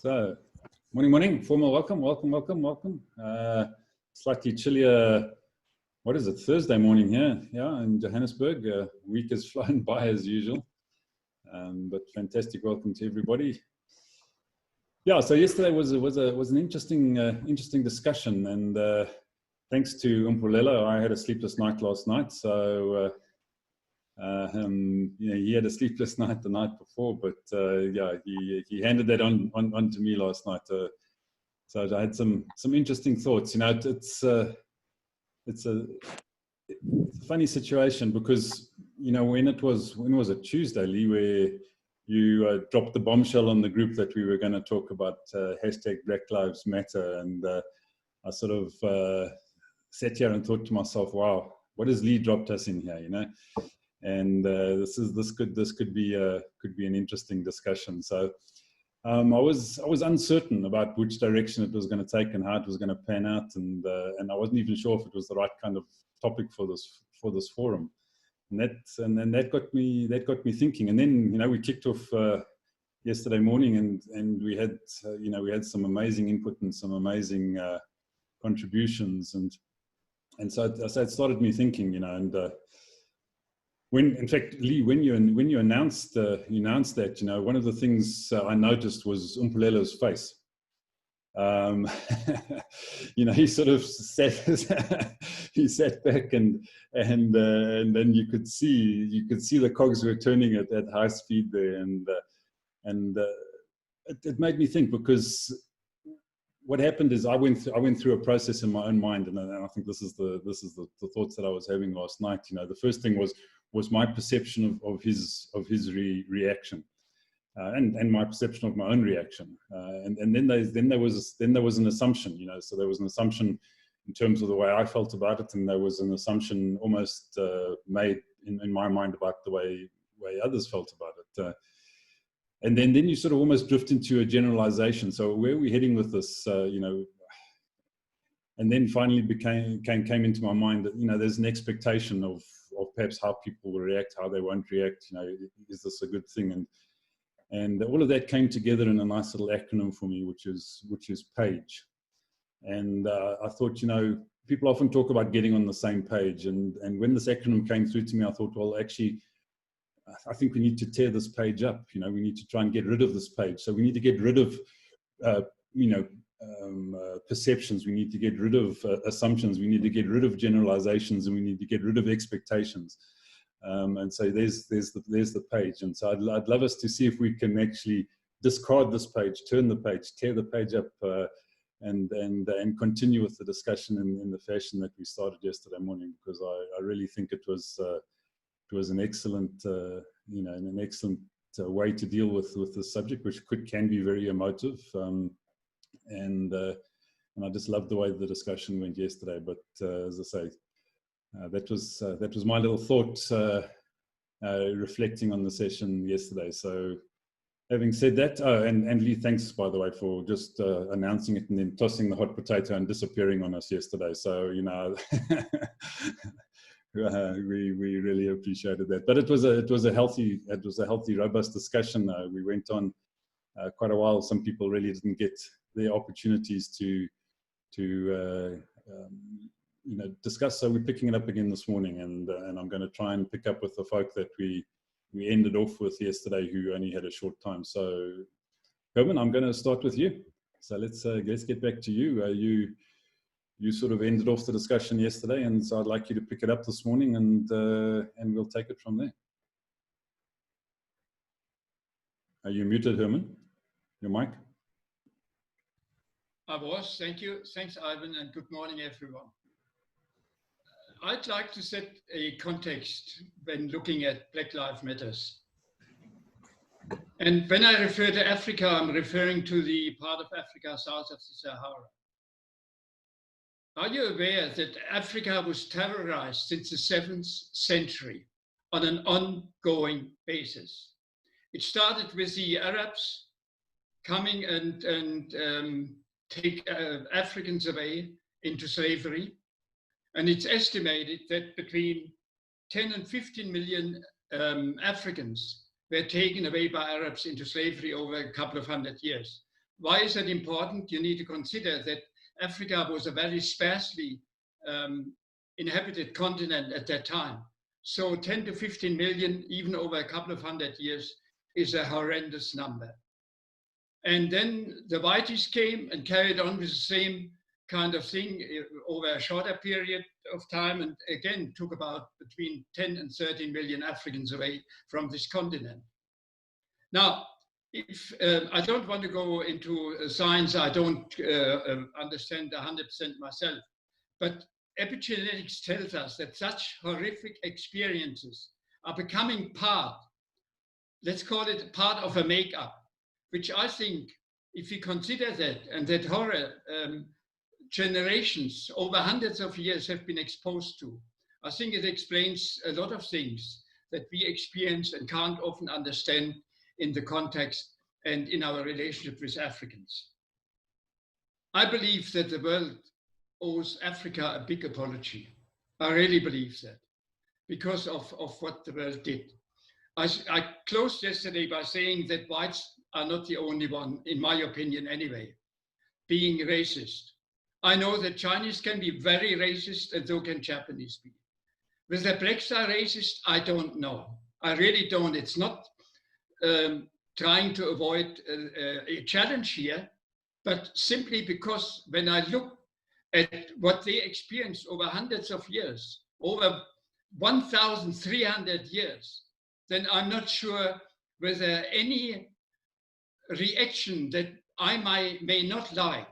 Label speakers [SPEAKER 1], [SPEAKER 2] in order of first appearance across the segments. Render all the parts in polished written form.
[SPEAKER 1] So, morning. Formal welcome. Slightly chillier, what is it, Thursday morning here, in Johannesburg. Week has flown by as usual, but fantastic welcome to everybody. Yeah, so yesterday was an interesting discussion, and thanks to Umpulela, I had a sleepless night last night. So he had a sleepless night the night before, but he handed that on to me last night. So I had some interesting thoughts. It's a funny situation because when it was a Tuesday, Lee, where you dropped the bombshell on the group that we were going to talk about hashtag Black Lives Matter, and I sort of sat here and thought to myself, wow, what has Lee dropped us in here, And this could be an interesting discussion. So I was uncertain about which direction it was going to take and how it was going to pan out, and I wasn't even sure if it was the right kind of topic for this forum. And then that got me thinking. And then we kicked off yesterday morning, and we had some amazing input and some amazing contributions, and so it started me thinking, and. In fact, Lee, when you announced that, one of the things I noticed was Umpulela's face. He sort of sat back, and then you could see the cogs were turning at high speed there, and it made me think, because what happened is I went through a process in my own mind, and I think this is the thoughts that I was having last night. The first thing was my perception of his reaction, and my perception of my own reaction, and then there was an assumption, so there was an assumption in terms of the way I felt about it, and there was an assumption almost made in my mind about the way others felt about it, and then you sort of almost drift into a generalization. So where are we heading with this, and then finally came into my mind that there's an expectation of perhaps how people will react, how they won't react. Is this a good thing? And all of that came together in a nice little acronym for me, which is PAGE. And I thought, people often talk about getting on the same page, and when this acronym came through to me, I thought, well, actually, I think we need to tear this page up. We need to try and get rid of this page. So we need to get rid of, perceptions. We need to get rid of assumptions. We need to get rid of generalizations, and we need to get rid of expectations. And so there's the page. And so I'd love us to see if we can actually discard this page, turn the page, tear the page up, and continue with the discussion in the fashion that we started yesterday morning, because I really think it was an excellent an excellent way to deal with the subject, which can be very emotive. And I just loved the way the discussion went yesterday. But as I say, that was my little thought reflecting on the session yesterday. So having said that, and Lee, thanks by the way for just announcing it and then tossing the hot potato and disappearing on us yesterday. So we really appreciated that. But it was a healthy, robust discussion. We went on quite a while. Some people really didn't get their opportunities to discuss. So we're picking it up again this morning, and I'm going to try and pick up with the folk that we ended off with yesterday, who only had a short time. So Herman, I'm going to start with you. So let's get back to you. You sort of ended off the discussion yesterday, and so I'd like you to pick it up this morning, and we'll take it from there. Are you muted, Herman? Your mic?
[SPEAKER 2] I was, thank you. Thanks, Ivan, and good morning, everyone. I'd like to set a context when looking at Black Lives Matters. And when I refer to Africa, I'm referring to the part of Africa south of the Sahara. Are you aware that Africa was terrorized since the 7th century on an ongoing basis? It started with the Arabs coming and take Africans away into slavery. And it's estimated that between 10 and 15 million Africans were taken away by Arabs into slavery over a couple of hundred years. why is that important? You need to consider that Africa was a very sparsely inhabited continent at that time. So 10 to 15 million, even over a couple of 100 years, is a horrendous number. And then the whiteys came and carried on with the same kind of thing over a shorter period of time, and again took about between 10 and 13 million Africans away from this continent. Now, if I don't want to go into science, I don't understand 100% myself, but epigenetics tells us that such horrific experiences are becoming part, let's call it part of a makeup, which I think, if we consider that, and that horror generations over hundreds of years have been exposed to, I think it explains a lot of things that we experience and can't often understand in the context and in our relationship with Africans. I believe that the world owes Africa a big apology. I really believe that, because of what the world did. I closed yesterday by saying that whites are not the only one, in my opinion anyway, being racist. I know that Chinese can be very racist, and so can Japanese be. Whether blacks are racist, I don't know. I really don't. It's not trying to avoid a challenge here, but simply because when I look at what they experienced over hundreds of years, over 1,300 years, then I'm not sure whether any reaction that I may not like,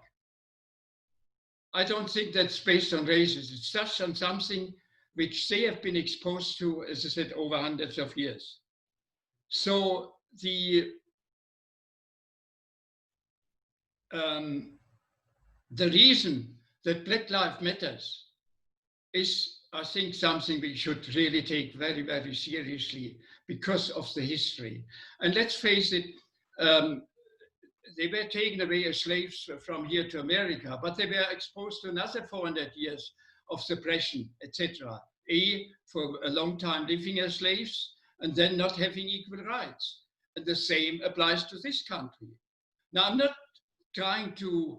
[SPEAKER 2] I don't think that's based on racism. It's just on something which they have been exposed to, as I said, over hundreds of years. So the reason that Black Lives Matters is, I think, something we should really take very, very seriously because of the history. And let's face it, they were taken away as slaves from here to America, but they were exposed to another 400 years of suppression, etc. For a long time living as slaves and then not having equal rights. And the same applies to this country. Now, I'm not trying to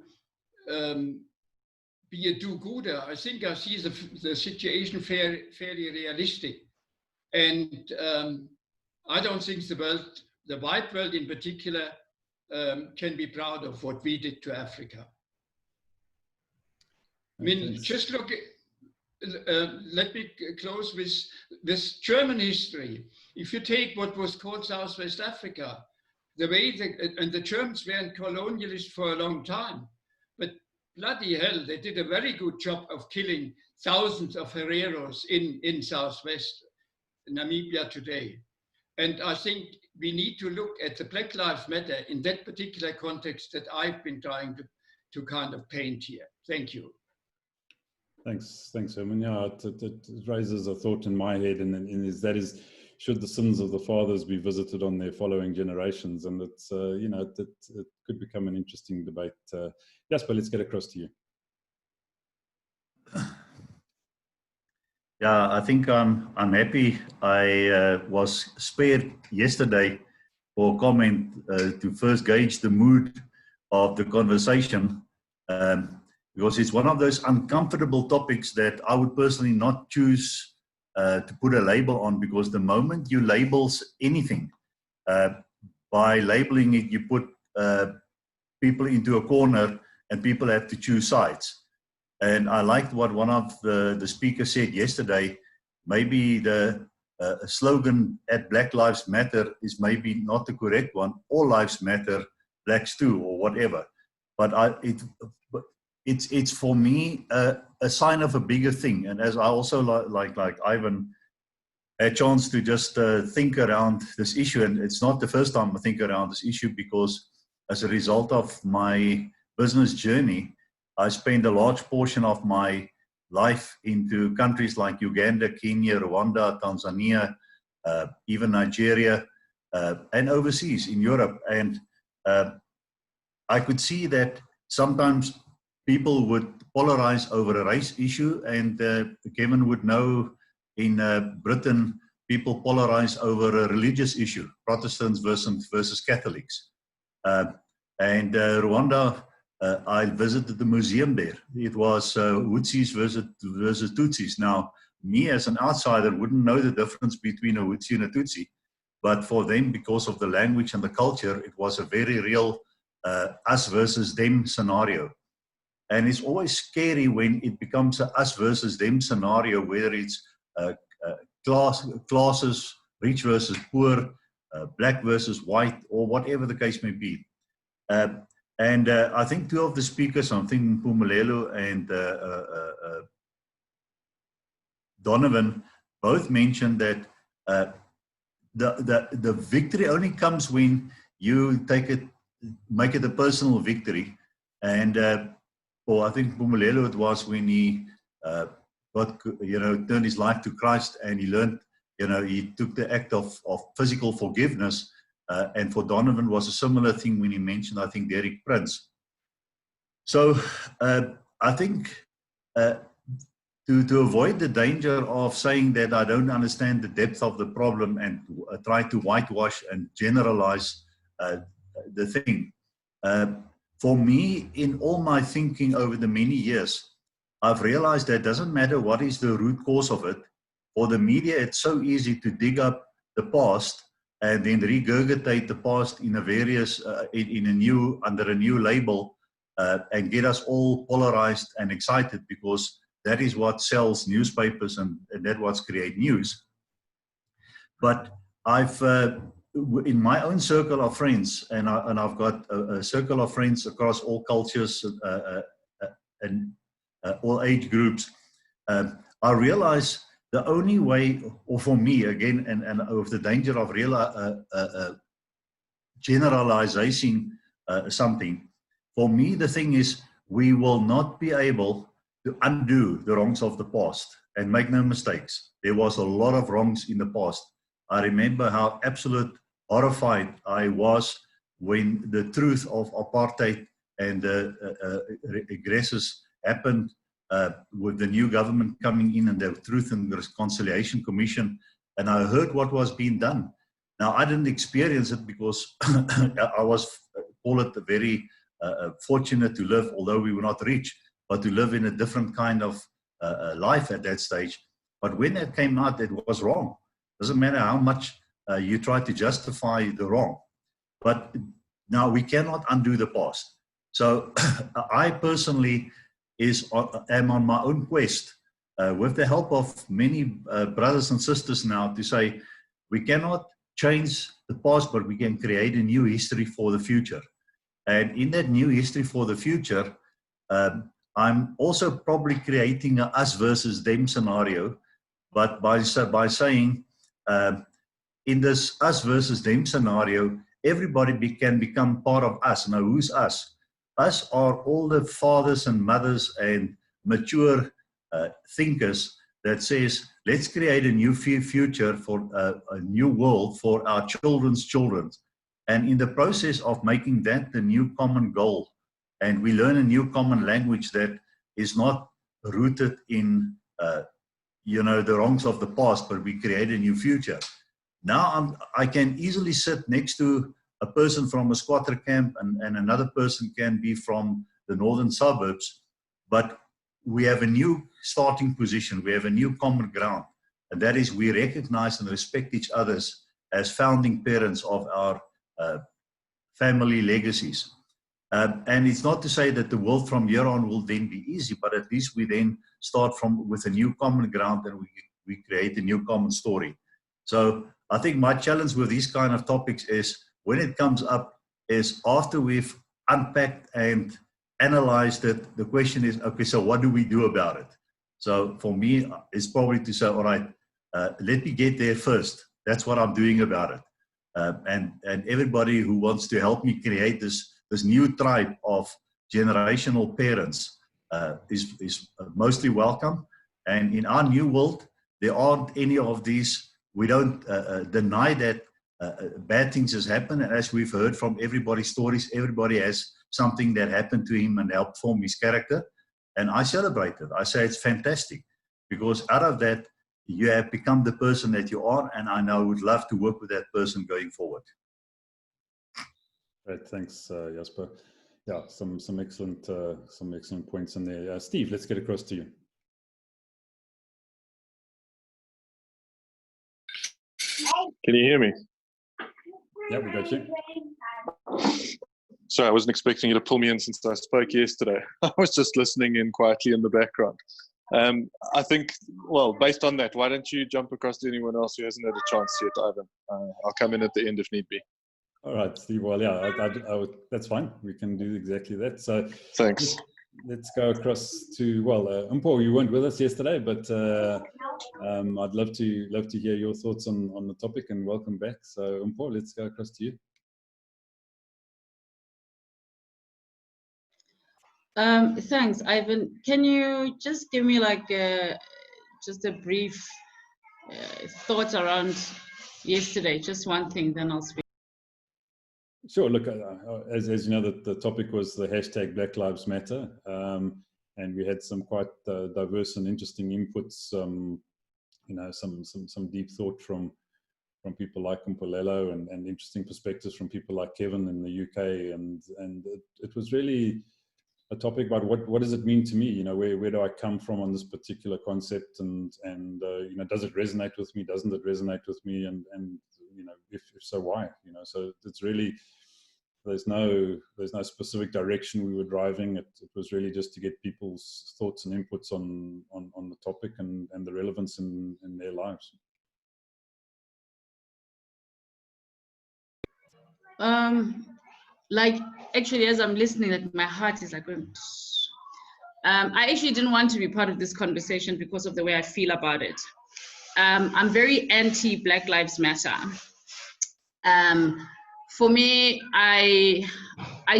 [SPEAKER 2] be a do-gooder. I think I see the situation fairly realistic. And I don't think the white world in particular, can be proud of what we did to Africa. I mean, just look, let me close with this German history. If you take what was called Southwest Africa, the way and the Germans weren't colonialists for a long time, but bloody hell, they did a very good job of killing thousands of Hereros in Southwest Namibia today. And I think we need to look at the Black Lives Matter in that particular context that I've been trying to kind of paint here. Thank you.
[SPEAKER 1] Thanks, Herman. Yeah, it raises a thought in my head, and that is, should the sins of the fathers be visited on their following generations? And it's, you know, it could become an interesting debate. Jasper, let's get across to you.
[SPEAKER 3] Yeah, I think I'm happy I was spared yesterday for comment to first gauge the mood of the conversation, because it's one of those uncomfortable topics that I would personally not choose to put a label on, because the moment you labels anything, by labeling it, you put people into a corner and people have to choose sides. And I liked what one of the speakers said yesterday. Maybe the slogan at Black Lives Matter is maybe not the correct one. All lives matter, blacks too, or whatever. But it's for me a sign of a bigger thing. And as I also like Ivan had a chance to just think around this issue, and it's not the first time I think around this issue, because as a result of my business journey, I spent a large portion of my life into countries like Uganda, Kenya, Rwanda, Tanzania, even Nigeria, and overseas in Europe. And I could see that sometimes people would polarize over a race issue, and Kevin would know in Britain, people polarize over a religious issue, Protestants versus Catholics. And Rwanda, I visited the museum there. It was Hutsis versus Tutsis. Now, me as an outsider wouldn't know the difference between a Hutsi and a Tutsi, but for them, because of the language and the culture, it was a very real us versus them scenario. And it's always scary when it becomes a us versus them scenario, whether it's classes, rich versus poor, black versus white, or whatever the case may be. And I think two of the speakers, I think Mpumelelo and Donovan, both mentioned that the victory only comes when you make it a personal victory. And or I think Mpumelelo, it was when he turned his life to Christ, and he learned, he took the act of physical forgiveness. And for Donovan was a similar thing when he mentioned, I think, Derek Prince. So I think to avoid the danger of saying that I don't understand the depth of the problem and try to whitewash and generalize the thing. For me, in all my thinking over the many years, I've realized that it doesn't matter what is the root cause of it. For the media, it's so easy to dig up the past and then regurgitate the past in a various under a new label and get us all polarized and excited, because that is what sells newspapers and that's what creates news. But I've in my own circle of friends, and I've got a circle of friends across all cultures and all age groups, I realize the only way, or for me again, and of the danger of generalizing something, for me the thing is, we will not be able to undo the wrongs of the past. And make no mistakes, there was a lot of wrongs in the past. I remember how absolute horrified I was when the truth of apartheid and the regresses happened with the new government coming in and the Truth and Reconciliation Commission, and I heard what was being done. Now, I didn't experience it because I was, call it, very fortunate to live, although we were not rich, but to live in a different kind of life at that stage. But when that came out, it was wrong. Doesn't matter how much you try to justify the wrong. But now we cannot undo the past. So I personally am on my own quest with the help of many brothers and sisters now to say we cannot change the past, but we can create a new history for the future. And in that new history for the future, I'm also probably creating a us versus them scenario, but by saying in this us versus them scenario, everybody can become part of us. Now, who's us? Us are all the fathers and mothers and mature thinkers that says, let's create a new future for a new world for our children's children. And in the process of making that the new common goal, and we learn a new common language that is not rooted in the wrongs of the past, but we create a new future. Now I can easily sit next to a person from a squatter camp and another person can be from the northern suburbs, but we have a new starting position. We have a new common ground, and that is we recognize and respect each other as founding parents of our family legacies. And it's not to say that the world from here on will then be easy, but at least we then start with a new common ground and we create a new common story. So I think my challenge with these kind of topics is when it comes up is after we've unpacked and analyzed it, the question is, okay, so what do we do about it? So for me, it's probably to say, all right, let me get there first. That's what I'm doing about it. And everybody who wants to help me create this new tribe of generational parents is mostly welcome. And in our new world, there aren't any of these. We don't deny that bad things has happened. And as we've heard from everybody's stories, everybody has something that happened to him and helped form his character. And I celebrate it. I say it's fantastic because out of that, you have become the person that you are. And I now would love to work with that person going forward.
[SPEAKER 1] Great, thanks, Jasper. Yeah, some excellent points in there. Steve, let's get across to you.
[SPEAKER 4] Can you hear me?
[SPEAKER 1] Yeah, we got you.
[SPEAKER 4] Sorry, I wasn't expecting you to pull me in since I spoke yesterday. I was just listening in quietly in the background. I think, well, based on that, why don't you jump across to anyone else who hasn't had a chance yet, Ivan? I'll come in at the end if need be.
[SPEAKER 1] All right, Steve. Well, yeah, that's fine. We can do exactly that. So
[SPEAKER 4] thanks.
[SPEAKER 1] Let's go across to, well, Umpo, you weren't with us yesterday, but I'd love to hear your thoughts on the topic, and welcome back. So Umpo, let's go across to you.
[SPEAKER 5] Thanks, Ivan. Can you just give me like just a brief thoughts around yesterday? Just one thing, then I'll speak.
[SPEAKER 1] Sure. Look, as you know, the topic was the hashtag Black Lives Matter, and we had some quite diverse and interesting inputs. You know, some deep thought from people like Mpolelo, and interesting perspectives from people like Kevin in the UK, and it was really a topic about what does it mean to me? You know, where do I come from on this particular concept, and you know, does it resonate with me? Doesn't it resonate with me? And you know, if so, why? You know, so it's really, there's no specific direction we were driving. It was really just to get people's thoughts and inputs on the topic and the relevance in their lives.
[SPEAKER 5] Like, actually, as I'm listening, like my heart is like going. I actually didn't want to be part of this conversation because of the way I feel about it. I'm very anti Black Lives Matter. For me, I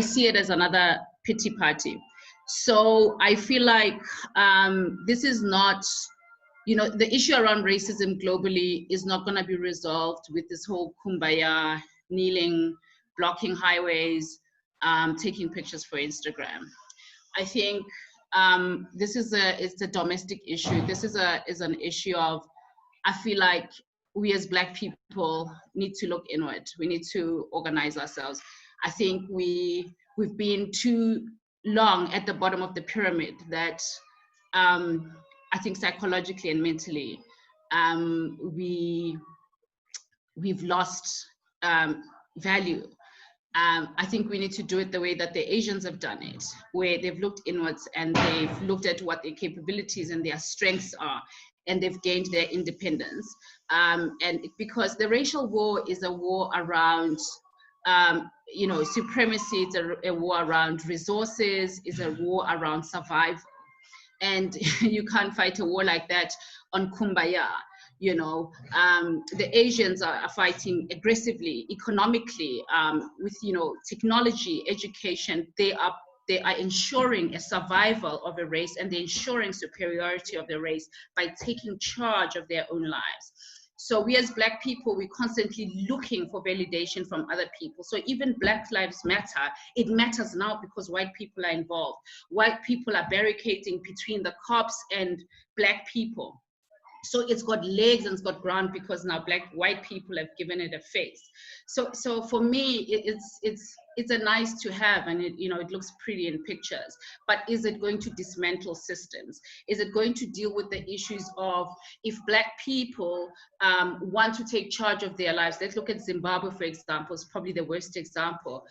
[SPEAKER 5] see it as another pity party. So I feel like this is not, you know, the issue around racism globally is not going to be resolved with this whole kumbaya, kneeling, blocking highways, taking pictures for Instagram. I think it's a domestic issue. This is an issue of, I feel like we as Black people need to look inward. We need to organize ourselves. I think we've been too long at the bottom of the pyramid that I think psychologically and mentally we've lost value. I think we need to do it the way that the Asians have done it, where they've looked inwards and they've looked at what their capabilities and their strengths are, and they've gained their independence. And because the racial war is a war around, you know, supremacy, it's a war around resources, it's a war around survival. And you can't fight a war like that on kumbaya. You know, the Asians are fighting aggressively, economically, with, you know, technology, education. They are ensuring a survival of a race, and they're ensuring superiority of the race by taking charge of their own lives. So we as Black people, we're constantly looking for validation from other people. So even Black Lives Matter, it matters now because white people are involved. White people are barricading between the cops and Black people. So it's got legs and it's got ground because now white people have given it a face. So for me, it's a nice to have, and it, you know, it looks pretty in pictures. But is it going to dismantle systems? Is it going to deal with the issues of, if Black people want to take charge of their lives? Let's look at Zimbabwe, for example. It's probably the worst example.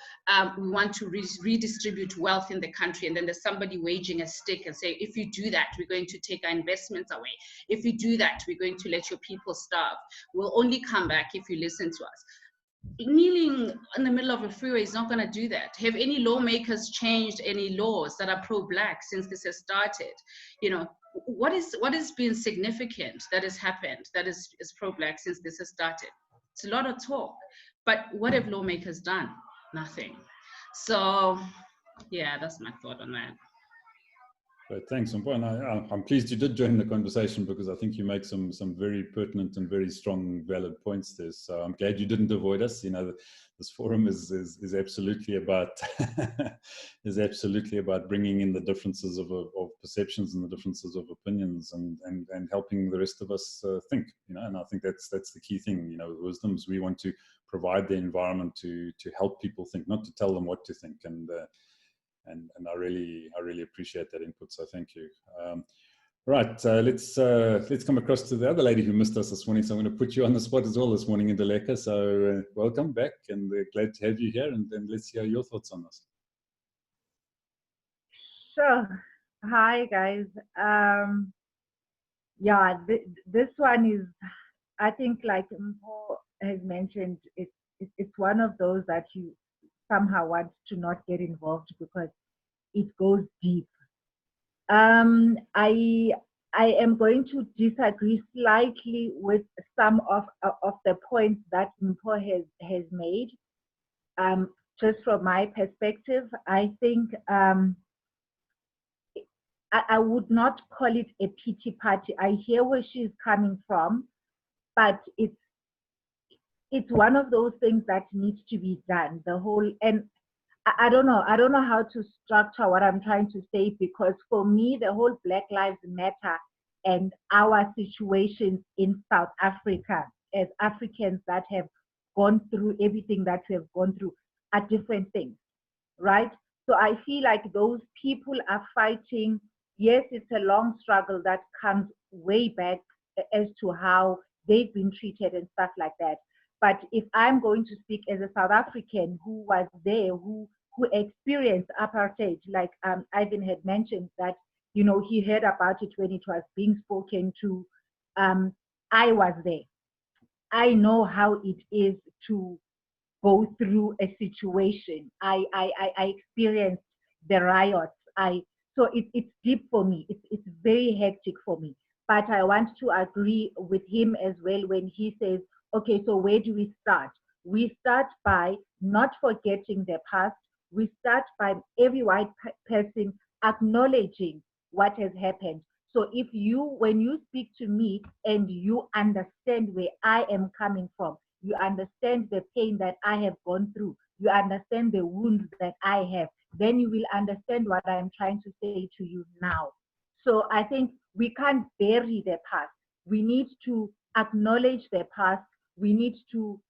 [SPEAKER 5] We want to redistribute wealth in the country, and then there's somebody waging a stick and say, if you do that, we're going to take our investments away. If you do that, we're going to let your people starve. We'll only come back if you listen to us. Kneeling in the middle of a freeway is not going to do that. Have any lawmakers changed any laws that are pro-Black since this has started? You know, what has been significant that has happened that is pro-Black since this has started? It's a lot of talk, but what have lawmakers done? Nothing. So yeah, that's my thought on that.
[SPEAKER 1] Great, thanks, Mpho. And I'm pleased you did join the conversation, because I think you make some very pertinent and very strong, valid points there. So I'm glad you didn't avoid us. You know, this forum is absolutely about is absolutely about bringing in the differences of perceptions and the differences of opinions, and helping the rest of us think. You know, and I think that's the key thing. You know, with Wisdoms, we want to provide the environment to help people think, not to tell them what to think. And I really appreciate that input. So thank you. Right, let's come across to the other lady who missed us this morning. So I'm going to put you on the spot as well this morning, Ndaleka. So welcome back, and we're glad to have you here. And let's hear your thoughts on this.
[SPEAKER 6] Sure. Hi guys. Yeah, this one is, I think, like Mpho has mentioned, it's one of those that you somehow want to not get involved because it goes deep. I am going to disagree slightly with some of the points that Mpho has made. Just from my perspective, I think I would not call it a pity party. I hear where she's coming from, but it's one of those things that needs to be done. The whole, and I don't know how to structure what I'm trying to say, because for me, the whole Black Lives Matter and our situations in South Africa as Africans that have gone through everything that we have gone through are different things, right? So I feel like those people are fighting. Yes, it's a long struggle that comes way back as to how they've been treated and stuff like that. But if I'm going to speak as a South African who was there, who experienced apartheid, like Ivan had mentioned that, you know, he heard about it when it was being spoken to. I was there. I know how it is to go through a situation. I experienced the riots. So it's deep for me. It's very hectic for me. But I want to agree with him as well when he says, okay, so where do we start? We start by not forgetting the past. We start by every white person acknowledging what has happened. So when you speak to me and you understand where I am coming from, you understand the pain that I have gone through, you understand the wounds that I have, then you will understand what I'm trying to say to you now. So I think we can't bury the past. We need to acknowledge the past. We need to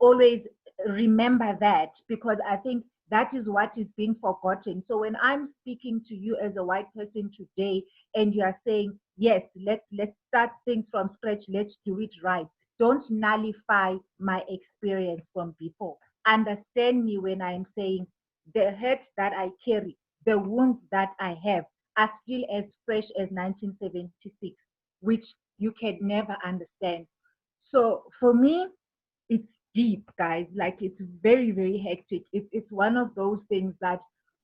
[SPEAKER 6] always remember that, because I think that is what is being forgotten. So when I'm speaking to you as a white person today, and you are saying, yes, let's start things from scratch, let's do it right. Don't nullify my experience from before. Understand me when I'm saying the hurt that I carry, the wounds that I have are still as fresh as 1976, which you can never understand. So for me, it's deep, guys. Like, it's very, very hectic. It's one of those things that,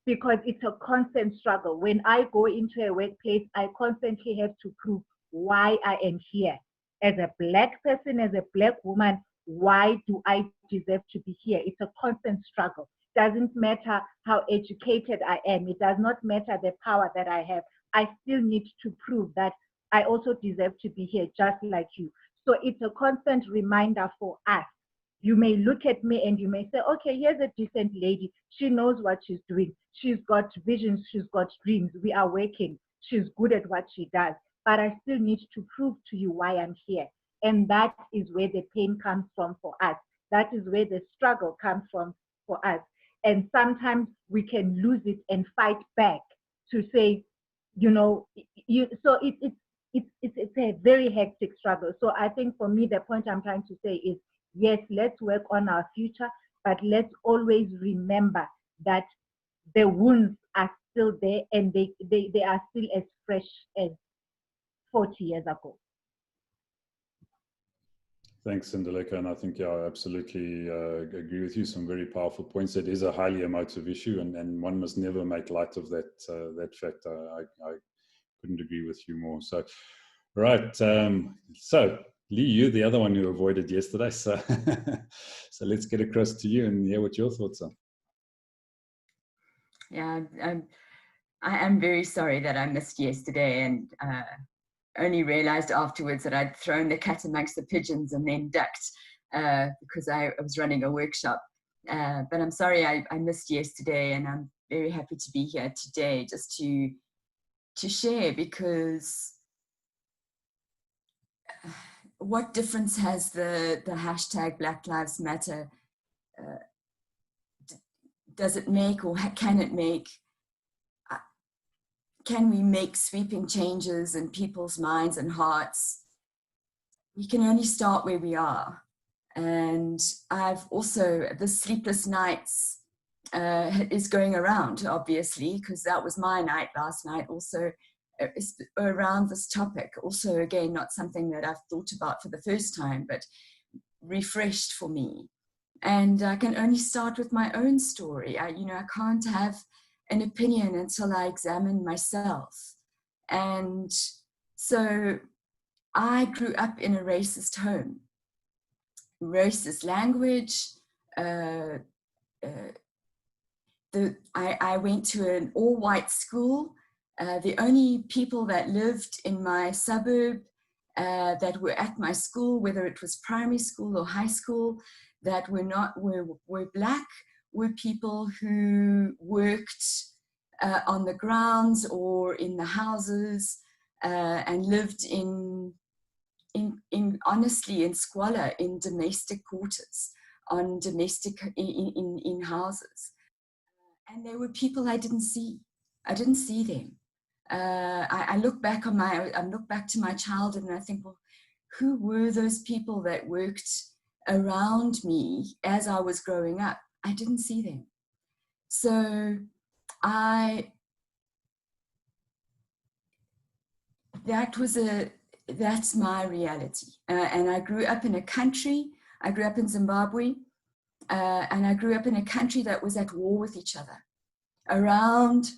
[SPEAKER 6] because it's a constant struggle. When I go into a workplace, I constantly have to prove why I am here. As a Black person, as a Black woman, why do I deserve to be here? It's a constant struggle. Doesn't matter how educated I am. It does not matter the power that I have. I still need to prove that I also deserve to be here, just like you. So it's a constant reminder for us. You may look at me and you may say, okay, here's a decent lady. She knows what she's doing. She's got visions. She's got dreams. We are working. She's good at what she does. But I still need to prove to you why I'm here. And that is where the pain comes from for us. That is where the struggle comes from for us. And sometimes we can lose it and fight back to say, you know, so it's a very hectic struggle. So I think for me, the point I'm trying to say is, yes, let's work on our future, but let's always remember that the wounds are still there, and they are still as fresh as 40 years ago.
[SPEAKER 1] Thanks, Ndaleka, and I think, yeah, I absolutely agree with you. Some very powerful points. It is a highly emotive issue, and one must never make light of that fact. I couldn't agree with you more. So, right. So, Lee, you're the other one who avoided yesterday. So, so let's get across to you and hear what your thoughts are.
[SPEAKER 7] Yeah, I am very sorry that I missed yesterday, and only realized afterwards that I'd thrown the cat amongst the pigeons and then ducked because I was running a workshop. But I'm sorry I missed yesterday, and I'm very happy to be here today just to share, because what difference has the hashtag Black Lives Matter, does it make, or can it make? Can we make sweeping changes in people's minds and hearts? We can only start where we are. And I've also, the Sleepless Nights is going around, obviously, because that was my night last night, also around this topic. Also, again, not something that I've thought about for the first time, but refreshed for me. And I can only start with my own story. I can't have an opinion until I examine myself. And so I grew up in a racist home, racist language. I went to an all-white school. The only people that lived in my suburb that were at my school, whether it was primary school or high school, that were Black, were people who worked on the grounds or in the houses and lived in honestly in squalor, in domestic quarters, on domestic in houses. And there were people I didn't see. I didn't see them. I look back to my childhood and I think, well, who were those people that worked around me as I was growing up? I didn't see them. So that's my reality. And I grew up in a country, I grew up in Zimbabwe, and I grew up in a country that was at war with each other, around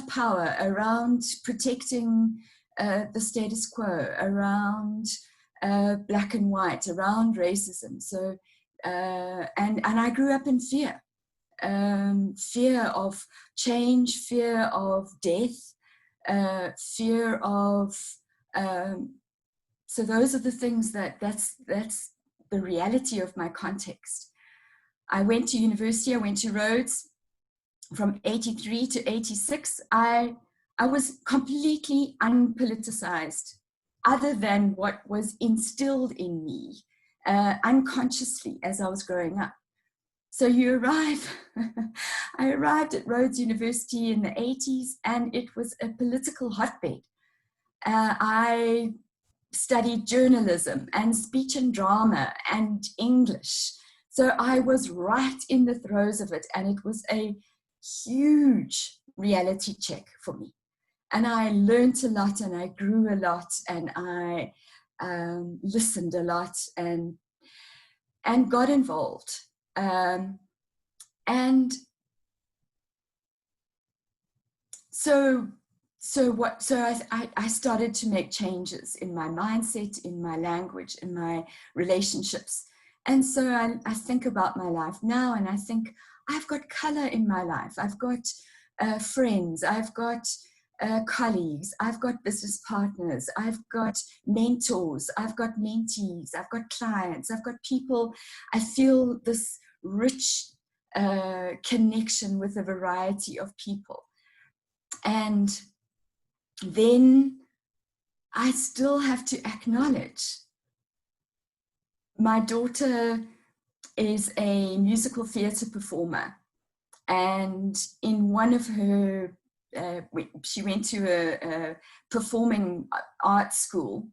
[SPEAKER 7] power, around protecting the status quo, around black and white, around racism. So, and I grew up in fear. Fear of change, fear of death, fear of, so those are the things that's the reality of my context. I went to university, I went to Rhodes from 83 to 86. I was completely unpoliticized, other than what was instilled in me unconsciously as I was growing up. So I arrived at Rhodes University in the 80s, and it was a political hotbed. I studied journalism and speech and drama and English. So I was right in the throes of it, and it was a huge reality check for me. And I learned a lot, and I grew a lot, and I listened a lot, and got involved. And so I started to make changes in my mindset, in my language, in my relationships. And so I think about my life now, and I think I've got color in my life. I've got friends, I've got colleagues, I've got business partners, I've got mentors, I've got mentees, I've got clients, I've got people. I feel this rich connection with a variety of people. And then I still have to acknowledge my daughter is a musical theater performer, and in one of her she went to a performing arts school,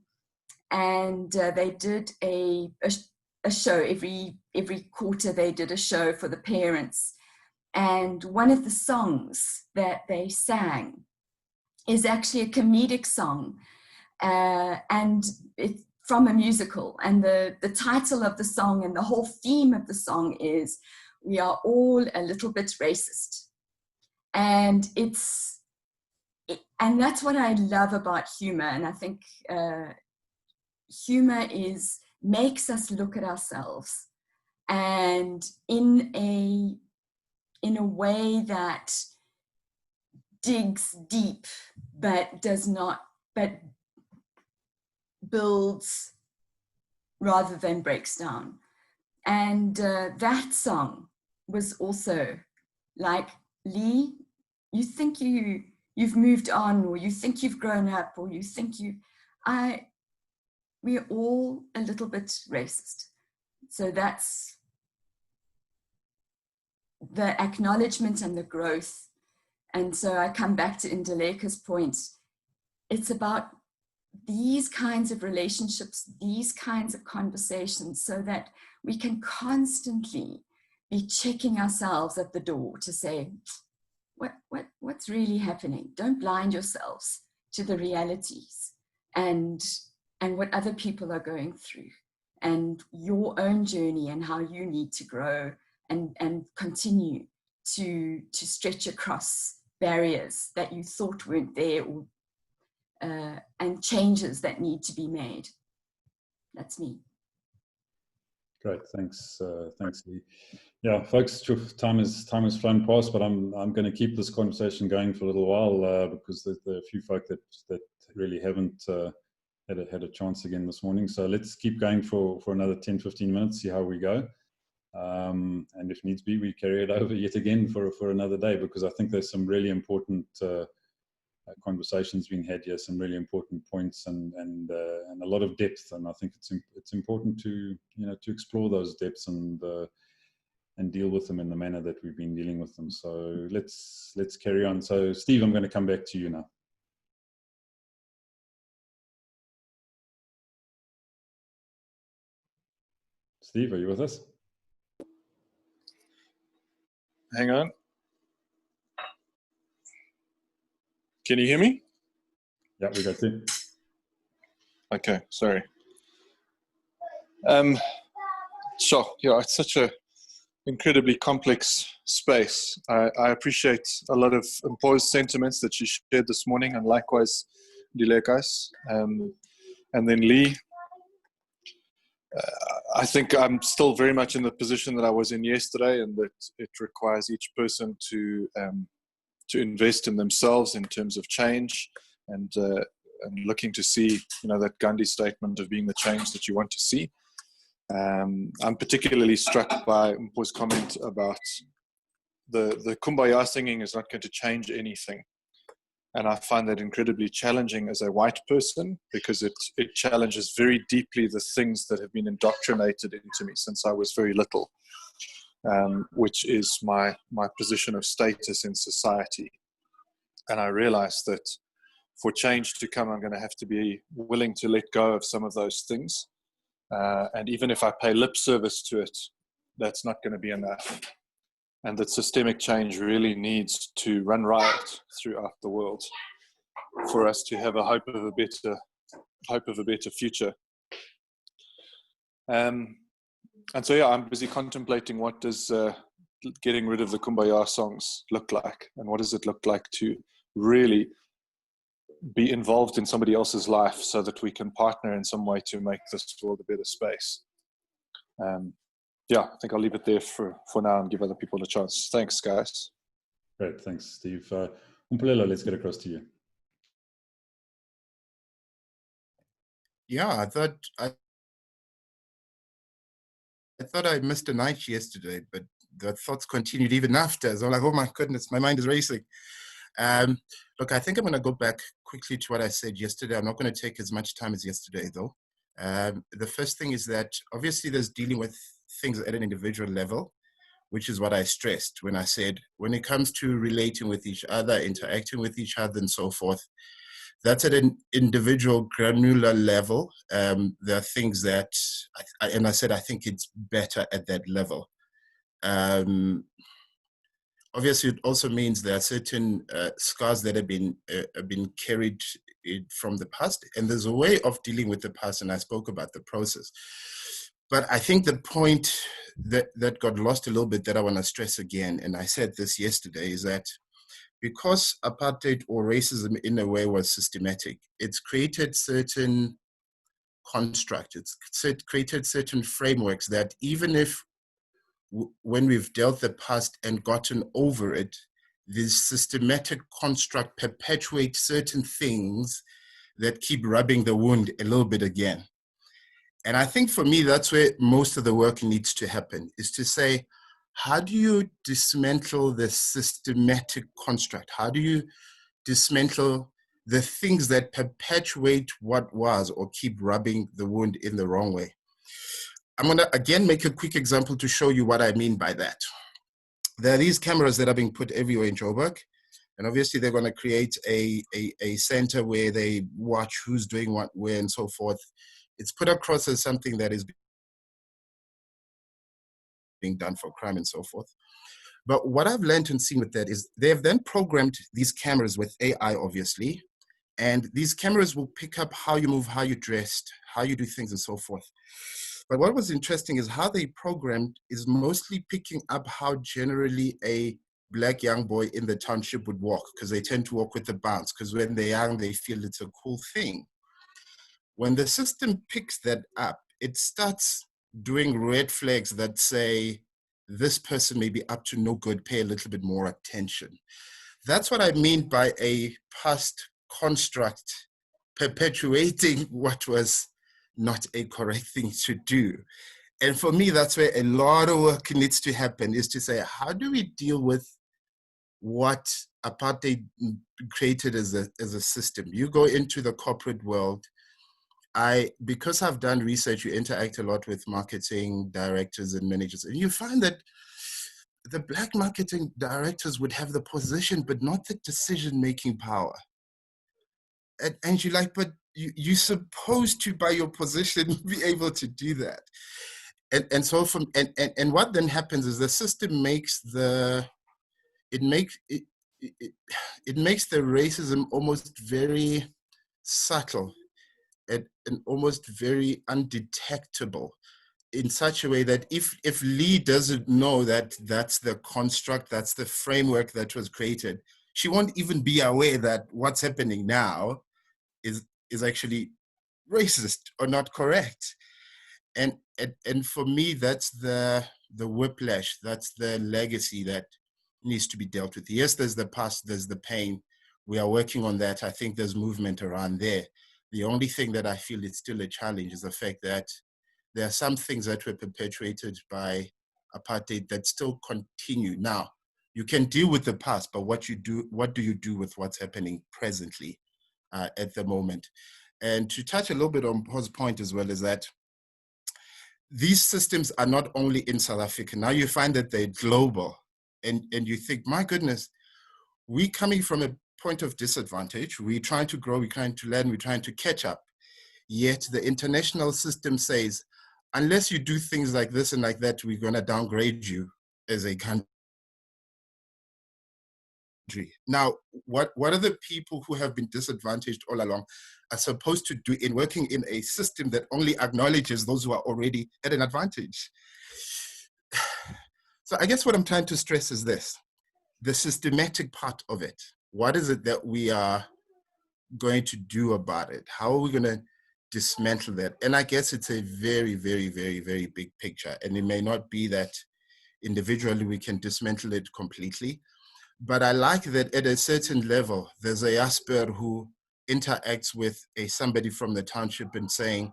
[SPEAKER 7] and they did a show every quarter. They did a show for the parents, and one of the songs that they sang is actually a comedic song, and it's from a musical. And the title of the song and the whole theme of the song is "We are all a little bit racist." And and that's what I love about humor. And I think humor makes us look at ourselves, and in a way that digs deep, but builds rather than breaks down. And that song was also like, Lee, you think you've moved on, or you think you've grown up, or you think we're all a little bit racist. So that's the acknowledgement and the growth. And so I come back to Indaleka's point. It's about these kinds of relationships, these kinds of conversations, so that we can constantly be checking ourselves at the door to say, what's really happening? Don't blind yourselves to the realities and what other people are going through, and your own journey and how you need to grow and continue to stretch across barriers that you thought weren't there, or and changes that need to be made. That's me.
[SPEAKER 1] Great, thanks, Lee. Yeah, folks, time has flown past, but I'm going to keep this conversation going for a little while because there are a few folk that really haven't had a chance again this morning. So let's keep going for another 10-15 minutes, see how we go. And if needs be, we carry it over yet again for another day, because I think there's some really important conversations being had here, some really important points and a lot of depth. And I think it's important to explore those depths and deal with them in the manner that we've been dealing with them. So let's carry on. So Steve, I'm going to come back to you now. Steve, are you with us?
[SPEAKER 4] Hang on. Can you hear me?
[SPEAKER 1] Yeah, we got you.
[SPEAKER 4] Okay, sorry. Sure. Yeah, it's such a incredibly complex space. I appreciate a lot of imposed sentiments that you shared this morning, and likewise, Dilekas. And then Lee, I think I'm still very much in the position that I was in yesterday, and that it requires each person to invest in themselves in terms of change and looking to see, that Gandhi statement of being the change that you want to see. I'm particularly struck by Mpo's comment about the Kumbaya singing is not going to change anything. And I find that incredibly challenging as a white person, because it challenges very deeply the things that have been indoctrinated into me since I was very little, which is my position of status in society. And I realized that for change to come, I'm going to have to be willing to let go of some of those things. And even if I pay lip service to it, that's not going to be enough. And that systemic change really needs to run riot throughout the world for us to have a hope of a better future. And so, yeah, I'm busy contemplating what does getting rid of the Kumbaya songs look like, and what does it look like to really be involved in somebody else's life so that we can partner in some way to make this world a better space. Yeah, I think I'll leave it there for now and give other people a chance. Thanks, guys.
[SPEAKER 1] Great, thanks, Steve. Mpulelo, let's get across to you.
[SPEAKER 8] Yeah, I thought I missed a night yesterday, but the thoughts continued even after. So I'm like, oh my goodness, my mind is racing. Look, I think I'm going to go back quickly to what I said yesterday. I'm not going to take as much time as yesterday, though. The first thing is that obviously there's dealing with things at an individual level, which is what I stressed when I said, when it comes to relating with each other, interacting with each other and so forth, that's at an individual granular level. There are things that, and I said, I think it's better at that level. Obviously, it also means there are certain scars that have been carried from the past, and there's a way of dealing with the past, and I spoke about the process. But I think the point that got lost a little bit that I want to stress again, and I said this yesterday, is that because apartheid or racism in a way was systematic, it's created certain constructs, it's created certain frameworks that even if when we've dealt the past and gotten over it, this systematic construct perpetuate certain things that keep rubbing the wound a little bit again. And I think for me, that's where most of the work needs to happen, is to say, how do you dismantle the systematic construct? How do you dismantle the things that perpetuate what was or keep rubbing the wound in the wrong way? I'm going to again make a quick example to show you what I mean by that. There are these cameras that are being put everywhere in Joburg, and obviously they're going to create a center where they watch who's doing what, where, and so forth. It's put across as something that is being done for crime and so forth. But what I've learned and seen with that is they've then programmed these cameras with AI, obviously, and these cameras will pick up how you move, how you dressed, how you do things, and so forth. But what was interesting is how they programmed is mostly picking up how generally a Black young boy in the township would walk, because they tend to walk with the bounce, because when they're young, they feel it's a cool thing. When the system picks that up, it starts doing red flags that say, this person may be up to no good, pay a little bit more attention. That's what I mean by a past construct perpetuating what was not a correct thing to do. And for me, that's where a lot of work needs to happen, is to say, how do we deal with what apartheid created as a system? You go into the corporate world. Because I've done research, you interact a lot with marketing directors and managers, and you find that the Black marketing directors would have the position, but not the decision-making power. And you're like, but you're supposed to, by your position, be able to do that. And so and what then happens is the system makes the racism almost very subtle and almost very undetectable, in such a way that if Lee doesn't know that that's the construct, that's the framework that was created, she won't even be aware that what's happening now is actually racist or not correct. And for me, that's the whiplash, that's the legacy that needs to be dealt with. Yes, there's the past, there's the pain. We are working on that. I think there's movement around there. The only thing that I feel is still a challenge is the fact that there are some things that were perpetuated by apartheid that still continue. Now, you can deal with the past, but what do you do with what's happening presently at the moment? And to touch a little bit on Paul's point as well, is that these systems are not only in South Africa. Now you find that they're global, and you think, my goodness, we coming from a point of disadvantage. We're trying to grow, we're trying to learn, we're trying to catch up. Yet the international system says, unless you do things like this and like that, we're going to downgrade you as a country. Now, what are the people who have been disadvantaged all along are supposed to do in working in a system that only acknowledges those who are already at an advantage? So I guess what I'm trying to stress is this, the systematic part of it. What is it that we are going to do about it? How are we going to dismantle that? And I guess it's a very, very, very, very big picture. And it may not be that individually we can dismantle it completely. But I like that at a certain level, there's a Jasper who interacts with somebody from the township and saying,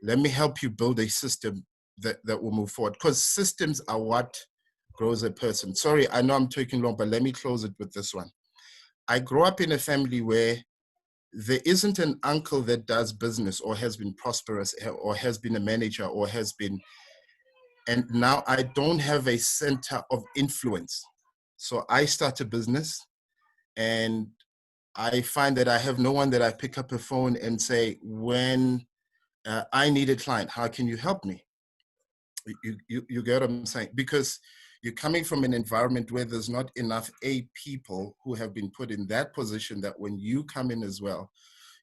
[SPEAKER 8] let me help you build a system that will move forward. Because systems are what grows a person. Sorry, I know I'm taking long, but let me close it with this one. I grew up in a family where there isn't an uncle that does business or has been prosperous or has been a manager or has been, and now I don't have a center of influence. So I start a business and I find that I have no one that I pick up a phone and say, when I need a client, how can you help me? You get what I'm saying? Because you're coming from an environment where there's not enough people who have been put in that position that when you come in as well,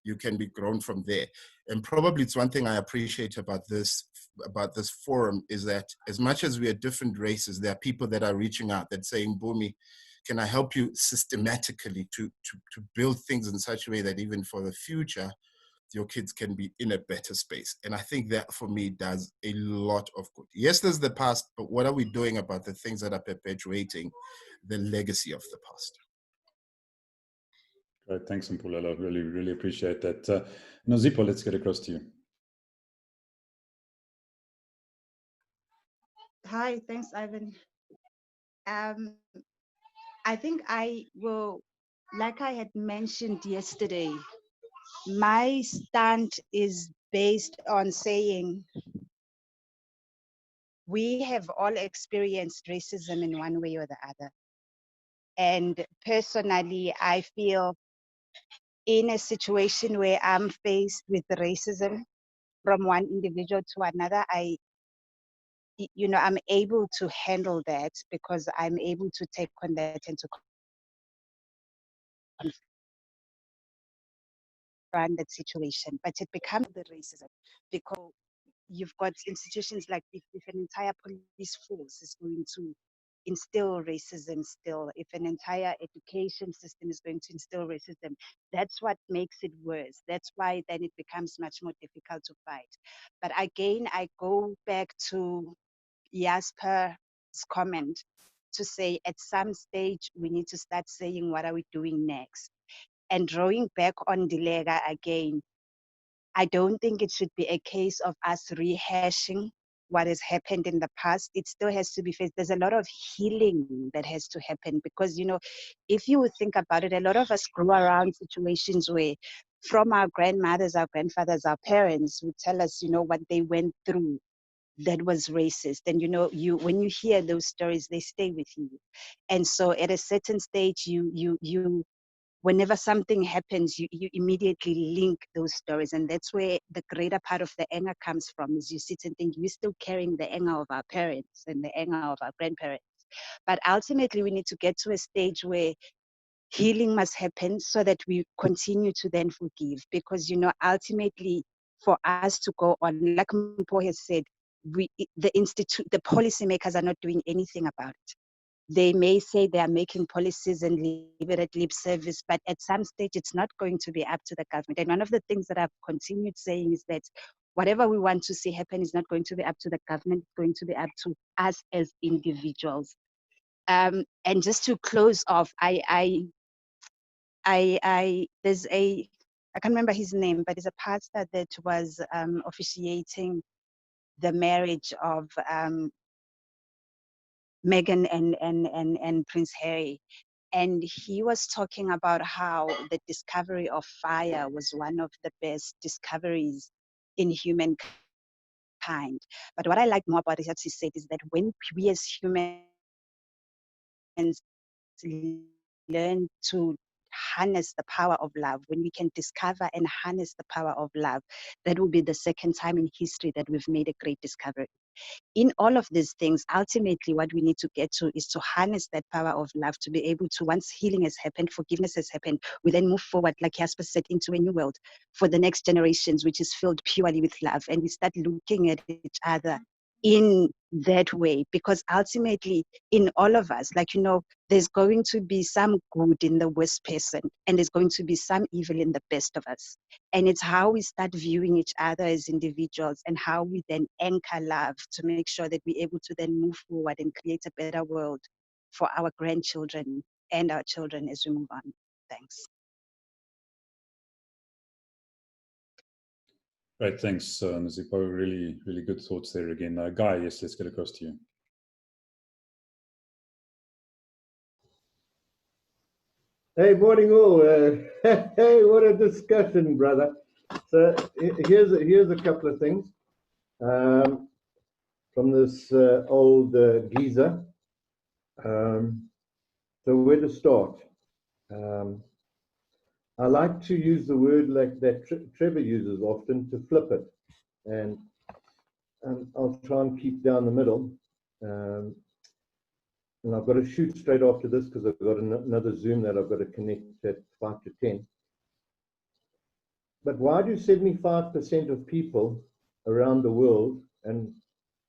[SPEAKER 8] you can be grown from there. And probably it's one thing I appreciate about this forum is that as much as we are different races, there are people that are reaching out that saying, Bumi, can I help you systematically to build things in such a way that even for the future, your kids can be in a better space. And I think that for me does a lot of good. Yes, there's the past, but what are we doing about the things that are perpetuating the legacy of the past?
[SPEAKER 1] Great, thanks, Mpulelo. Really, really appreciate that. Nozipo, let's get across to you.
[SPEAKER 9] Hi, thanks, Ivan. I think I will, like I had mentioned yesterday, my stand is based on saying we have all experienced racism in one way or the other. And personally, I feel in a situation where I'm faced with racism from one individual to another, I'm able to handle that because I'm able to take on that and to confront that situation. But it becomes the racism because you've got institutions like if an entire police force is going to instill racism still, if an entire education system is going to instill racism, that's what makes it worse. That's why then it becomes much more difficult to fight. But again, I go back to Jasper's comment to say at some stage we need to start saying what are we doing next. And drawing back on Dilega again, I don't think it should be a case of us rehashing what has happened in the past. It still has to be faced. There's a lot of healing that has to happen because, if you would think about it, a lot of us grew around situations where from our grandmothers, our grandfathers, our parents would tell us, what they went through that was racist. And, when you hear those stories, they stay with you. And so at a certain stage, whenever something happens, you immediately link those stories. And that's where the greater part of the anger comes from, is you sit and think, we're still carrying the anger of our parents and the anger of our grandparents. But ultimately, we need to get to a stage where healing must happen so that we continue to then forgive. Because, ultimately, for us to go on, like Mpo has said, the policymakers are not doing anything about it. They may say they are making policies and leave it at lip service, but at some stage, it's not going to be up to the government. And one of the things that I've continued saying is that whatever we want to see happen is not going to be up to the government, it's going to be up to us as individuals. And just to close off, there's I can't remember his name, but there's a pastor that was officiating the marriage of Meghan and Prince Harry. And he was talking about how the discovery of fire was one of the best discoveries in humankind. But what I like more about it, as he said, is that when we as humans learn to harness the power of love, when we can discover and harness the power of love, that will be the second time in history that we've made a great discovery. In all of these things, ultimately what we need to get to is to harness that power of love to be able to, once healing has happened, forgiveness has happened, we then move forward, like Jasper said, into a new world for the next generations, which is filled purely with love. And we start looking at each other in that way, because ultimately in all of us, there's going to be some good in the worst person and there's going to be some evil in the best of us. And it's how we start viewing each other as individuals and how we then anchor love to make sure that we're able to then move forward and create a better world for our grandchildren and our children as we move on. Thanks.
[SPEAKER 1] Right, thanks, Nozipo. Really, really good thoughts there again. Guy, yes, let's get across to you.
[SPEAKER 10] Hey, morning all. Hey, what a discussion, brother. So here's a couple of things from this old geezer. So where to start? I like to use the word like that Trevor uses often, to flip it. And I'll try and keep down the middle. And I've got to shoot straight after this because I've got another Zoom that I've got to connect at 5 to 10. But why do 75% of people around the world, and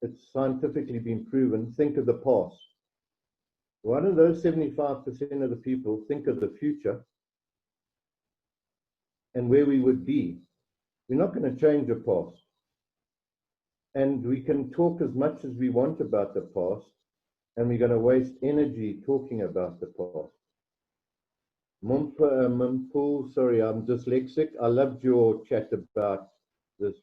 [SPEAKER 10] it's scientifically been proven, think of the past? Why do those 75% of the people think of the future and where we would be? We're not going to change the past. And we can talk as much as we want about the past, and we're going to waste energy talking about the past. Mumpul, sorry, I'm dyslexic. I loved your chat about this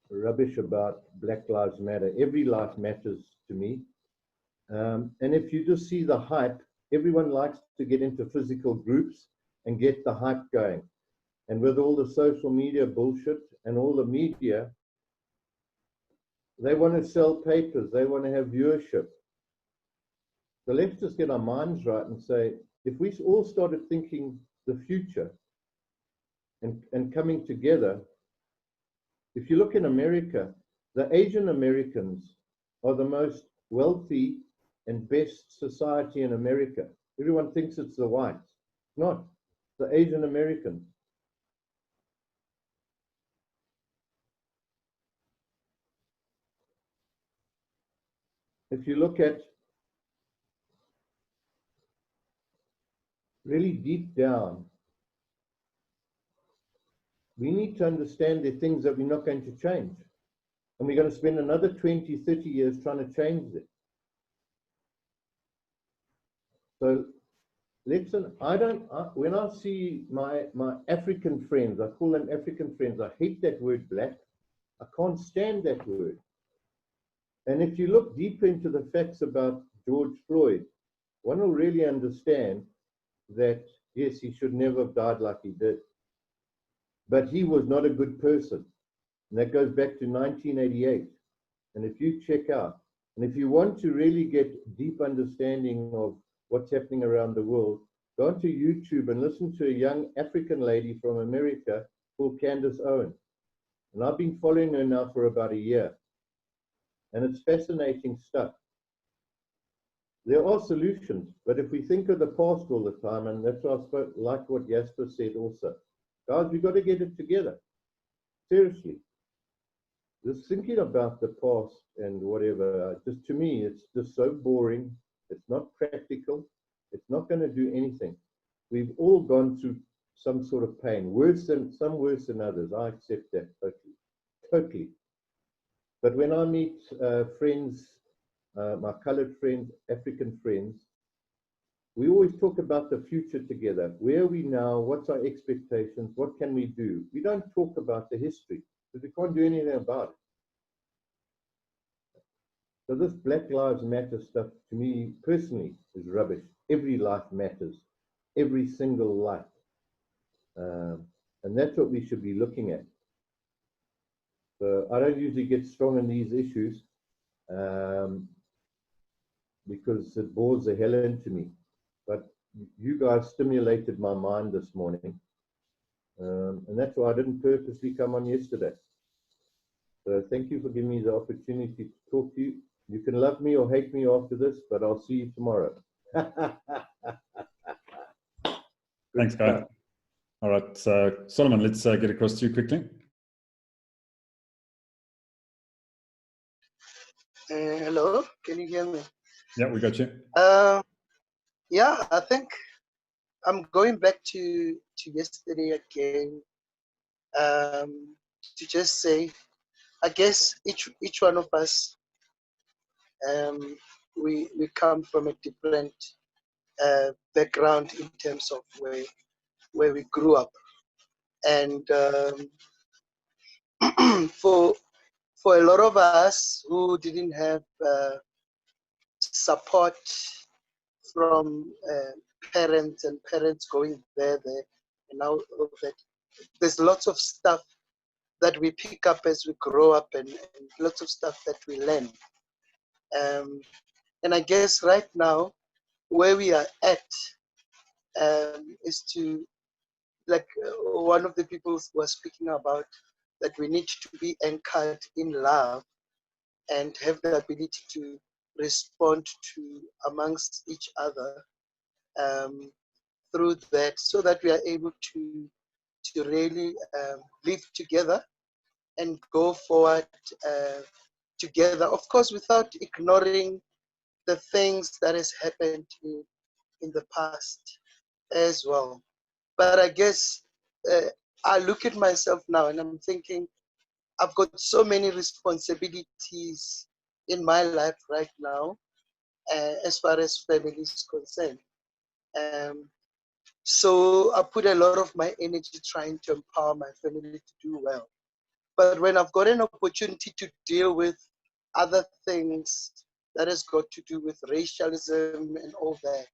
[SPEAKER 10] rubbish about Black Lives Matter. Every life matters to me. And if you just see the hype, everyone likes to get into physical groups and get the hype going. And with all the social media bullshit and all the media, they want to sell papers, they want to have viewership. So let's just get our minds right and say, if we all started thinking the future and coming together, if you look in America, the Asian Americans are the most wealthy and best society in America. Everyone thinks it's the whites. It's not. It's the Asian Americans. If you look at really deep down, we need to understand the things that we're not going to change. And we're going to spend another 20, 30 years trying to change it. So listen, when I see my African friends, I call them African friends, I hate that word black. I can't stand that word. And if you look deeper into the facts about George Floyd, one will really understand that, yes, he should never have died like he did. But he was not a good person. And that goes back to 1988. And if you check out, and if you want to really get deep understanding of what's happening around the world, go onto YouTube and listen to a young African lady from America called Candace Owen. And I've been following her now for about a year. And it's fascinating stuff. There are solutions, but if we think of the past all the time, and that's why I spoke, like what Jasper said also, guys, we've got to get it together. Seriously. Just thinking about the past and whatever, just to me, it's just so boring. It's not practical. It's not going to do anything. We've all gone through some sort of pain, some worse than others. I accept that totally, totally. But when I meet friends, my colored friends, African friends, we always talk about the future together. Where are we now? What's our expectations? What can we do? We don't talk about the history because we can't do anything about it. So this Black Lives Matter stuff, to me personally, is rubbish. Every life matters. Every single life. And that's what we should be looking at. So I don't usually get strong in these issues because it bores the hell into me. But you guys stimulated my mind this morning. And that's why I didn't purposely come on yesterday. So thank you for giving me the opportunity to talk to you. You can love me or hate me after this, but I'll see you tomorrow.
[SPEAKER 1] Thanks, Guy. All right, Solomon, let's get across to you quickly.
[SPEAKER 11] Hello, can you hear me?
[SPEAKER 1] Yeah, we got you.
[SPEAKER 11] Yeah, I think I'm going back to yesterday again to just say, I guess each one of us, we come from a different background in terms of where we grew up, and for a lot of us who didn't have support from parents and parents going there and all of that, there's lots of stuff that we pick up as we grow up and lots of stuff that we learn. And I guess right now, where we are at is to, like one of the people was speaking about, that we need to be anchored in love and have the ability to respond to amongst each other through that, so that we are able to really live together and go forward together, of course, without ignoring the things that has happened in the past as well. But I guess I look at myself now and I'm thinking, I've got so many responsibilities in my life right now, as far as family is concerned. So I put a lot of my energy trying to empower my family to do well. But when I've got an opportunity to deal with other things that has got to do with racialism and all that,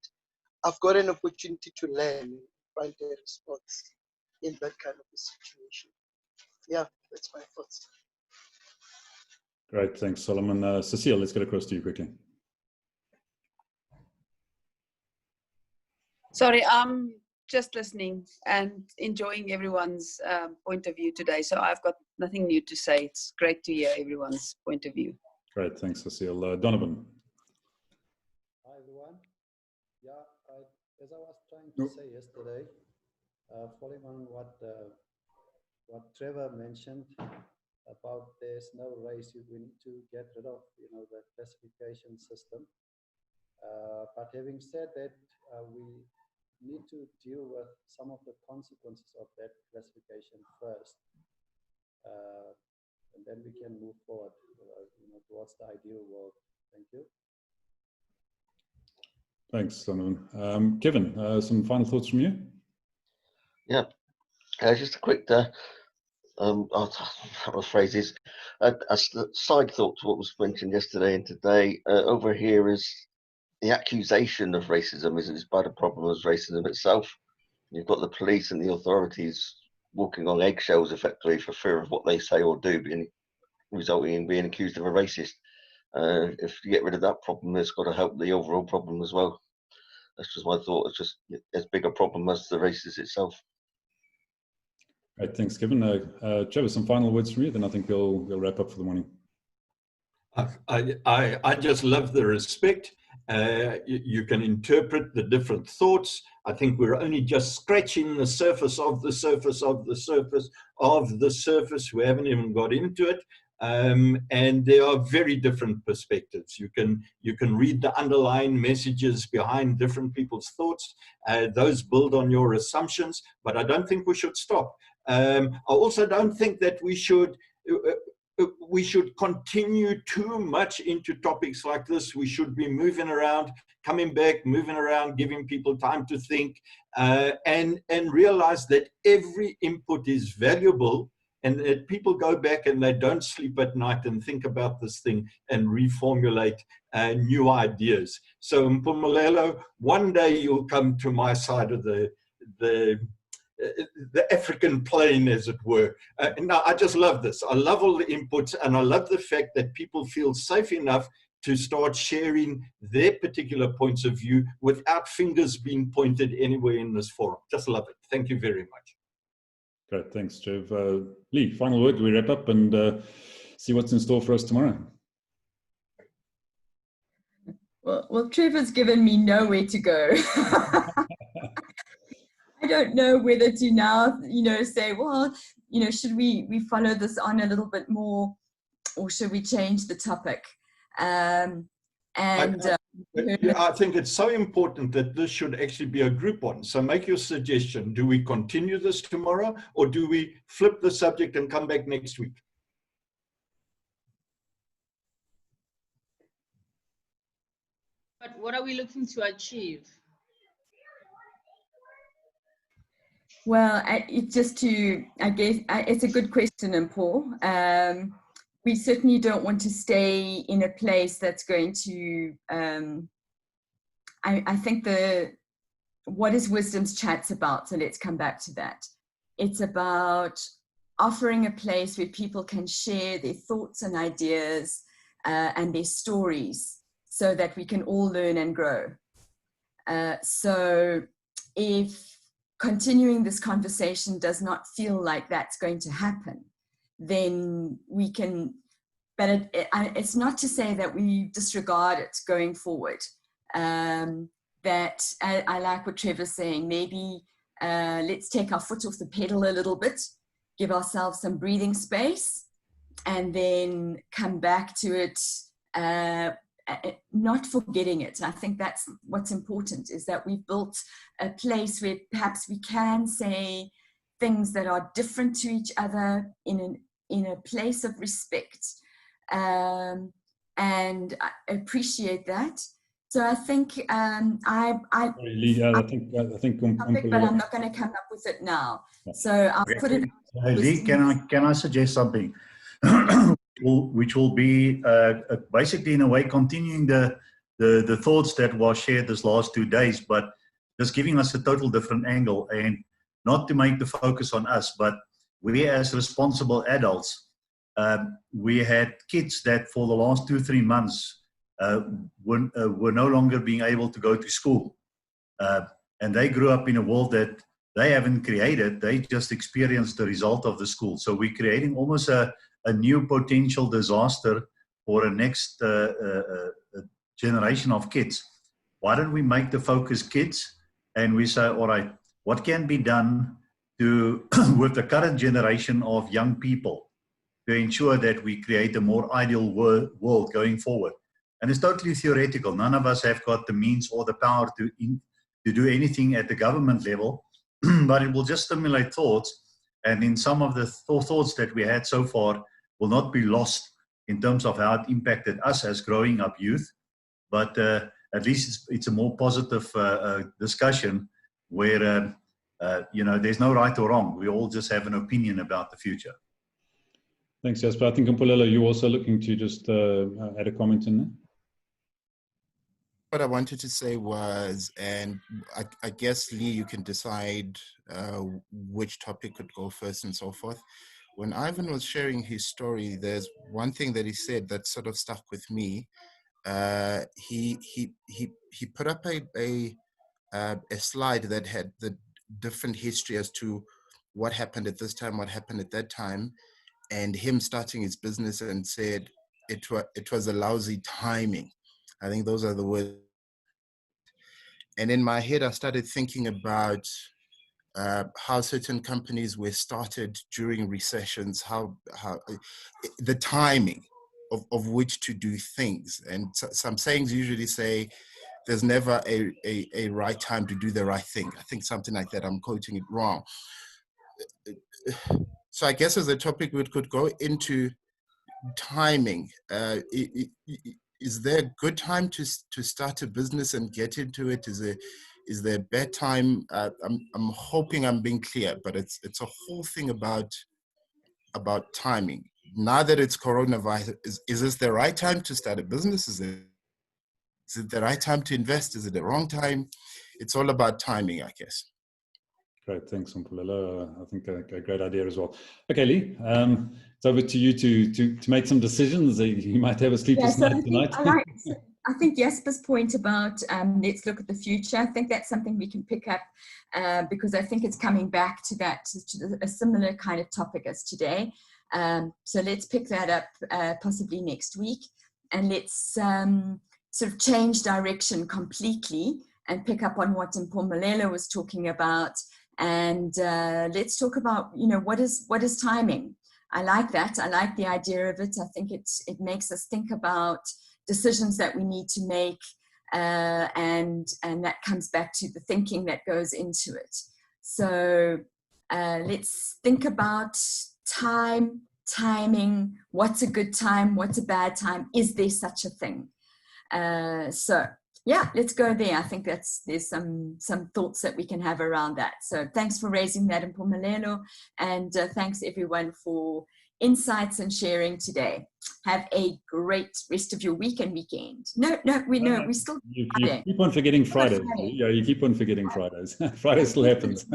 [SPEAKER 11] I've got an opportunity to learn and find a response in that kind of a situation. Yeah, that's my thoughts.
[SPEAKER 1] Great, thanks, Solomon. Cecile, let's get across to you quickly.
[SPEAKER 12] Sorry, I'm just listening and enjoying everyone's point of view today. So I've got nothing new to say. It's great to hear everyone's point of view.
[SPEAKER 1] Great, thanks, Cecile. Donovan.
[SPEAKER 13] Hi, everyone. Yeah, as I was trying to say yesterday, following on what Trevor mentioned about there's no race, we need to get rid of, the classification system. But having said that, we need to deal with some of the consequences of that classification first, and then we can move forward, towards the ideal world. Thank you.
[SPEAKER 1] Thanks, Donovan. Kevin, some final thoughts from you?
[SPEAKER 14] Yeah, just a quick, phrases. A side thought to what was mentioned yesterday and today. Over here is the accusation of racism is as bad a problem as racism itself. You've got the police and the authorities walking on eggshells effectively for fear of what they say or do, resulting in being accused of a racist. If you get rid of that problem, it's got to help the overall problem as well. That's just my thought. It's just as big a problem as the racist itself.
[SPEAKER 1] Great, thanks, Kevin. Trevor, some final words from you, then I think we'll wrap up for the morning.
[SPEAKER 15] I just love the respect. You can interpret the different thoughts. I think we're only just scratching the surface of the surface of the surface of the surface. We haven't even got into it. And there are very different perspectives. You can read the underlying messages behind different people's thoughts. Those build on your assumptions, but I don't think we should stop. I also don't think that we should continue too much into topics like this. We should be moving around, coming back, moving around, giving people time to think, and realize that every input is valuable, and that people go back and they don't sleep at night and think about this thing and reformulate new ideas. So Mpumelelo, one day you'll come to my side of the African plain, as it were. Now, I just love this. I love all the inputs, and I love the fact that people feel safe enough to start sharing their particular points of view without fingers being pointed anywhere in this forum. Just love it. Thank you very much.
[SPEAKER 1] Great, thanks, Trev. Lee, final word, we wrap up and see what's in store for us tomorrow.
[SPEAKER 7] Well, Trevor's given me nowhere to go. I don't know whether to now, say, well, should we follow this on a little bit more, or should we change the topic?
[SPEAKER 15] I think it's so important that this should actually be a group one. So make your suggestion. Do we continue this tomorrow, or do we flip the subject and come back next week?
[SPEAKER 5] But what are we looking to achieve?
[SPEAKER 7] Well, I guess it's a good question, Paul. We certainly don't want to stay in a place that's going to, I think what is Wisdom's Chats about? So let's come back to that. It's about offering a place where people can share their thoughts and ideas and their stories so that we can all learn and grow. So if continuing this conversation does not feel like that's going to happen, then we can, but it's not to say that we disregard it going forward. That I like what Trevor's saying, maybe let's take our foot off the pedal a little bit, give ourselves some breathing space, and then come back to it, not forgetting it. I think that's what's important, is that we've built a place where perhaps we can say things that are different to each other in a place of respect. And I appreciate that. So I think
[SPEAKER 1] Sorry, Lee, I think
[SPEAKER 7] topic, but I'm not going to come up with it now. So I'll put it.
[SPEAKER 3] Lee, can I suggest something, which will be basically in a way continuing the thoughts that was shared this last 2 days, but just giving us a total different angle, and not to make the focus on us, but we as responsible adults, we had kids that for the last 2-3 months were no longer being able to go to school. And they grew up in a world that they haven't created, they just experienced the result of the school. So we're creating almost a new potential disaster for a next generation of kids. Why don't we make the focus kids, and we say, all right, what can be done to with the current generation of young people to ensure that we create a more ideal world going forward? And it's totally theoretical. None of us have got the means or the power to do anything at the government level, but it will just stimulate thoughts. And in some of the thoughts that we had so far will not be lost in terms of how it impacted us as growing up youth. But at least it's a more positive discussion where, there's no right or wrong. We all just have an opinion about the future.
[SPEAKER 1] Thanks, Jasper. I think, Mpolelo, you're also looking to just add a comment in there.
[SPEAKER 8] What I wanted to say was, and I guess, Lee, you can decide which topic could go first and so forth. When Ivan was sharing his story, there's one thing that he said that sort of stuck with me. He put up a slide that had the different history as to what happened at this time, what happened at that time, and him starting his business, and said it was a lousy timing. I think those are the words. And in my head, I started thinking about how certain companies were started during recessions, how the timing of which to do things. And some sayings usually say, there's never a right time to do the right thing. I think something like that. I'm quoting it wrong. So I guess as a topic, we could go into timing. Is there a good time to start a business and get into it? Is there a bad time? I'm hoping I'm being clear, but it's a whole thing about timing. Now that it's coronavirus, is this the right time to start a business? Is it the right time to invest? Is it the wrong time? It's all about timing, I guess.
[SPEAKER 1] Great, thanks, Mpolelo. I think a great idea as well. Okay, Lee, it's over to you to make some decisions. You might have a sleepless night tonight.
[SPEAKER 7] I think Jasper's point about let's look at the future. I think that's something we can pick up because I think it's coming back to that, to a similar kind of topic as today. So let's pick that up possibly next week, and let's sort of change direction completely and pick up on what Mpolelo was talking about. And let's talk about, what is timing? I like that. I like the idea of it. I think it makes us think about decisions that we need to make, and that comes back to the thinking that goes into it. So let's think about timing. What's a good time? What's a bad time? Is there such a thing? So yeah, let's go there. I think there's some thoughts that we can have around that. So thanks for raising that, Mpolelo, and thanks everyone for insights and sharing today. Have a great rest of your week and weekend. We still.
[SPEAKER 1] You keep on forgetting Fridays. Yeah, you keep on forgetting Fridays. Friday still happens.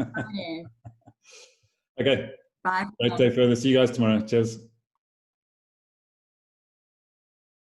[SPEAKER 1] Okay.
[SPEAKER 7] Bye.
[SPEAKER 1] Great day further. See you guys tomorrow. Cheers.